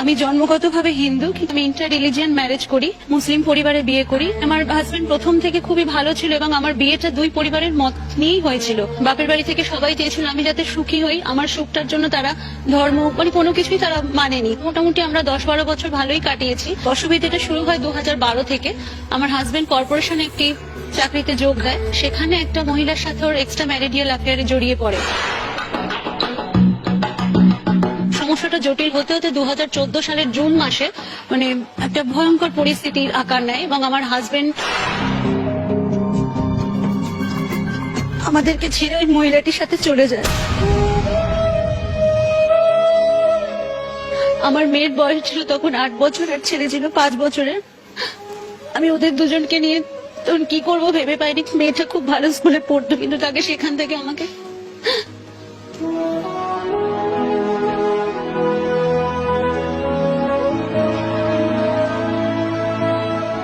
আমি জন্মগতভাবে হিন্দু, কিন্তু আমি ইন্টার রিলিজিয়ান ম্যারেজ করি, মুসলিম পরিবারে বিয়ে করি। আমার হাজবেন্ড প্রথম থেকে খুবই ভালো ছিল এবং আমার বিয়েটা দুই পরিবারের মত নিয়েই হয়েছিল। বাপের বাড়ি থেকে সবাই চেয়েছিল আমি যাতে সুখী হই, আমার সুখটার জন্য তারা ধর্ম কোনো কিছুই তারা মানেনি। মোটামুটি আমরা 10-12 বছর ভালোই কাটিয়েছি। অসুবিধাটা শুরু হয় 2012 থেকে। আমার হাজবেন্ড কর্পোরেশনে একটি চাকরিতে যোগ দেয়, সেখানে একটা মহিলার সাথে ওর এক্সট্রা ম্যারিডিয়াল অ্যাফেয়ারে জড়িয়ে পড়ে। সমস্যাটা জটিল হতে হতে 2014 সালের জুন মাসে একটা ভয়ঙ্কর পরিস্থিতির আকার নেয় এবং আমার হাজবেন্ড আমাদেরকে ছেড়ে ওই মহিলাটির সাথে চলে যায়। আমার মেয়ের বয়স ছিল তখন 8 বছর আর ছেলে ছিল 5 বছরের। আমি ওদের দুজনকে নিয়ে তখন কি করব ভেবে পাইনি। মেয়েটা খুব ভালো স্কুলে পড়তো, কিন্তু তাকে সেখান থেকে আমাকে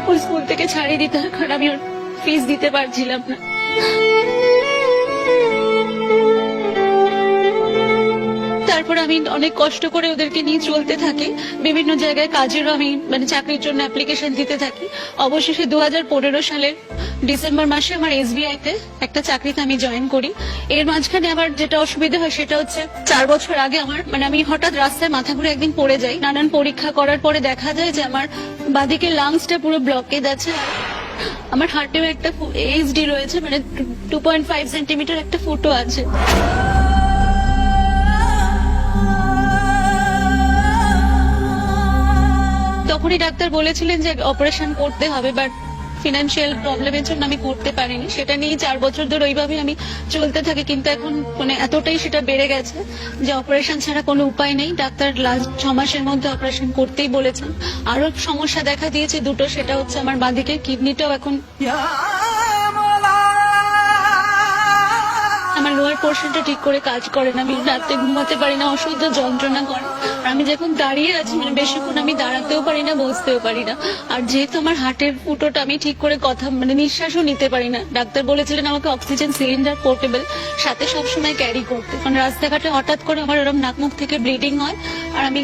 ওই স্কুল থেকে ছাড়িয়ে দিতে হয়, কারণ আমি ওর ফিস দিতে পারছিলাম না। তারপর আমি অনেক কষ্ট করে ওদেরকে নিয়ে চলতে থাকি। বিভিন্ন জায়গায় কাজেরও আমি চাকরির জন্য অ্যাপ্লিকেশন দিতে থাকি। অবশেষে 2015 সালের ডিসেম্বর মাসে আমার SBI তে একটা চাকরিতে আমি জয়েন করি। এর মাঝখানে আমার যেটা অসুবিধা হয় সেটা হচ্ছে 4 বছর আগে আমার আমি হঠাৎ রাস্তায় মাথা ঘুরে একদিন পড়ে যাই। নানান পরীক্ষা করার পরে দেখা যায় যে আমার বাঁদিকের লাংসটা পুরো ব্লকেজ আছে। আমার হার্টেও একটা HD রয়েছে, 2.5 সেন্টিমিটার একটা ফুটো আছে। তখনই ডাক্তার বলেছিলেন যে অপারেশন করতে হবে, বাট ফিনান্সিয়াল প্রবলেমের জন্য আমি করতে পারিনি। সেটা নিয়ে 4 বছর ধরে ওইভাবে আমি চলতে থাকি, কিন্তু এখন এতটাই সেটা বেড়ে গেছে যে অপারেশন ছাড়া কোনো উপায় নেই। ডাক্তার লাস্ট 6 মাসের মধ্যে অপারেশন করতেই বলেছেন। আরো সমস্যা দেখা দিয়েছে দুটো, সেটা হচ্ছে আমার বাঁদিকের কিডনিটাও এখন আমার লোয়ার পোর্শনটা ঠিক করে কাজ করে না। আমি রাতে ঘুমাতে পারি না, অসহ্য যন্ত্রণা করে। আর আমি যখন দাঁড়িয়ে আছি বেশিক্ষণ আমি দাঁড়াতেও পারি না, বসতেও পারি না। আর যেহেতু আমার হার্টের ফুটোটা, আমি ঠিক করে কথা নিঃশ্বাসও নিতে পারি না। ডাক্তার বলেছিলেন আমাকে অক্সিজেন সিলিন্ডার পোর্টেবল সাথে সবসময় ক্যারি করতে, কারণ রাস্তাঘাটে হঠাৎ করে আমার এরকম নাক মুখ থেকে ব্লিডিং হয় আর আমি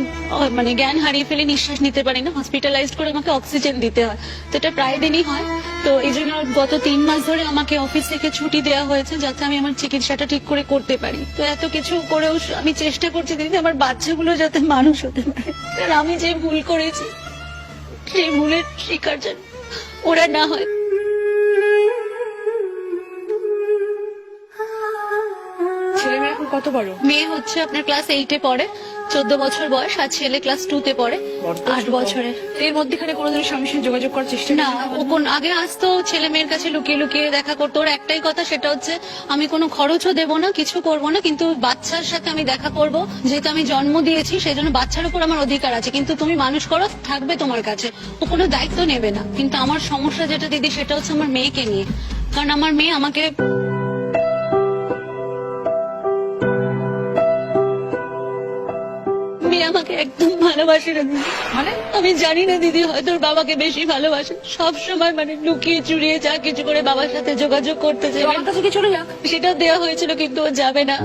জ্ঞান হারিয়ে ফেলে নিঃশ্বাস নিতে পারি না। হসপিটালাইজড করে আমাকে অক্সিজেন দিতে হয়, তো এটা প্রায় দিনই হয়। তো এই জন্য গত 3 মাস ধরে আমাকে অফিস থেকে ছুটি দেওয়া হয়েছে, যাতে আমি আমার চিকিৎসাটা ঠিক করে করতে পারি। তো এত কিছু করেও আমি চেষ্টা করছি দিদি আমার বাচ্চাগুলো যাতে মানুষ হতে পারে। আর আমি যে ভুল করেছি সেই ভুলের শিকার যেন ওরা না হয়। ছেলে মেয়ে এখন কত বড়? মেয়ে হচ্ছে আপনার ক্লাস 8-এ পড়ে, 14 বছর বয়স, আর ছেলে ক্লাস 2-তে পড়ে, 8 বছরের। এর মধ্যেখানে কোনোদিন স্বামীর সাথে যোগাযোগ করার চেষ্টা না, ও আগে আসতো ছেলে মেয়ের কাছে লুকিয়ে লুকিয়ে দেখা করতো। ওর একটাই কথা, সেটা হচ্ছে আমি কোনো খরচও দেবো না, কিছু করবো না, কিন্তু বাচ্চার সাথে আমি দেখা করব। যেহেতু আমি জন্ম দিয়েছি সেই জন্য বাচ্চার উপর আমার অধিকার আছে, কিন্তু তুমি মানুষ করো, থাকবে তোমার কাছে, ও কোনো দায়িত্ব নেবে না। কিন্তু আমার সমস্যা যেটা দিদি, সেটা হচ্ছে আমার মেয়েকে নিয়ে। কারণ আমার মেয়ে আমাকে আমাকে একদম ভালোবাসে না দিদি। আমি জানি না দিদি, হয়তো ওর বাবাকে বেশি ভালোবাসে। সব সময় লুকিয়ে চুরিয়ে যা কিছু করে বাবার সাথে যোগাযোগ করতে চাই। আমার কাছে কি চলে যাক, সেটা দেওয়া হয়েছিল, কিন্তু ও যাবে না।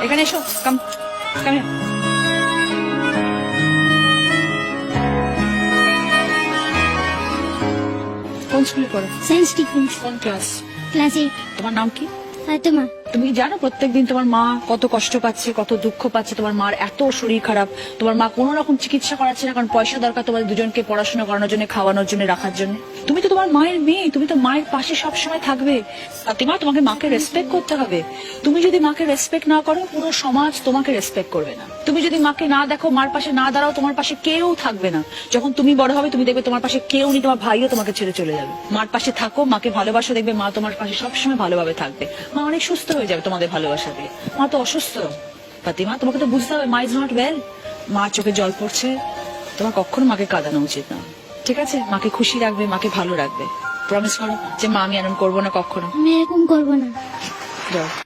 এখানে এসো, কাম কাম। কোন স্কুলে পড়ো? সায়েন্স ডিফেন্স কোন ক্লাস? ক্লাস 8। তোমার নাম কি? ফাতেমা। তুমি জানো প্রত্যেকদিন তোমার মা কত কষ্ট পাচ্ছে, কত দুঃখ পাচ্ছে? তোমার মার এত শরীর খারাপ, তোমার মা কোনো রকম চিকিৎসা করাচ্ছে না, কারণ পয়সা দরকার তোমাদের দুজনকে পড়াশোনা করানোর জন্য, খাওয়ানোর জন্য, রাখার জন্য। তুমি তো তোমার মায়ের মেয়ে, তুমি তো মায়ের পাশে সবসময় থাকবে। ফাতেমা, তোমাকে মাকে রেসপেক্ট করতে হবে। তুমি যদি মাকে রেসপেক্ট না করো, পুরো সমাজ তোমাকে রেসপেক্ট করবে না। তুমি যদি মাকে না দেখো, মার পাশে না দাঁড়াও, তোমার পাশে কেউ থাকবে না। যখন তুমি বড় হবে, তুমি দেখবে তোমার পাশে কেউ নেই, তোমার ভাইও তোমাকে ছেড়ে চলে যাবে। মার পাশে থাকো, মাকে ভালোবাসো, দেখবে মা তোমার পাশে সবসময় ভালোভাবে থাকবে। মা অনেক সুস্থ হয়ে যাবে তোমাদের ভালোবাসা দিয়ে। মা তো অসুস্থ ফাতিমা, তোমাকে তো বুঝতে হবে মা ইজ নট ওয়েল। মার চোখে জল পড়ছে, তোমার কখনো মাকে কাঁদানো উচিত না, ঠিক আছে? মাকে খুশি রাখবে, মাকে ভালো রাখবে। প্রমিস করো যে মা আমি এরকম করবো না কখনো। আমি এরকম করবো না। যাও।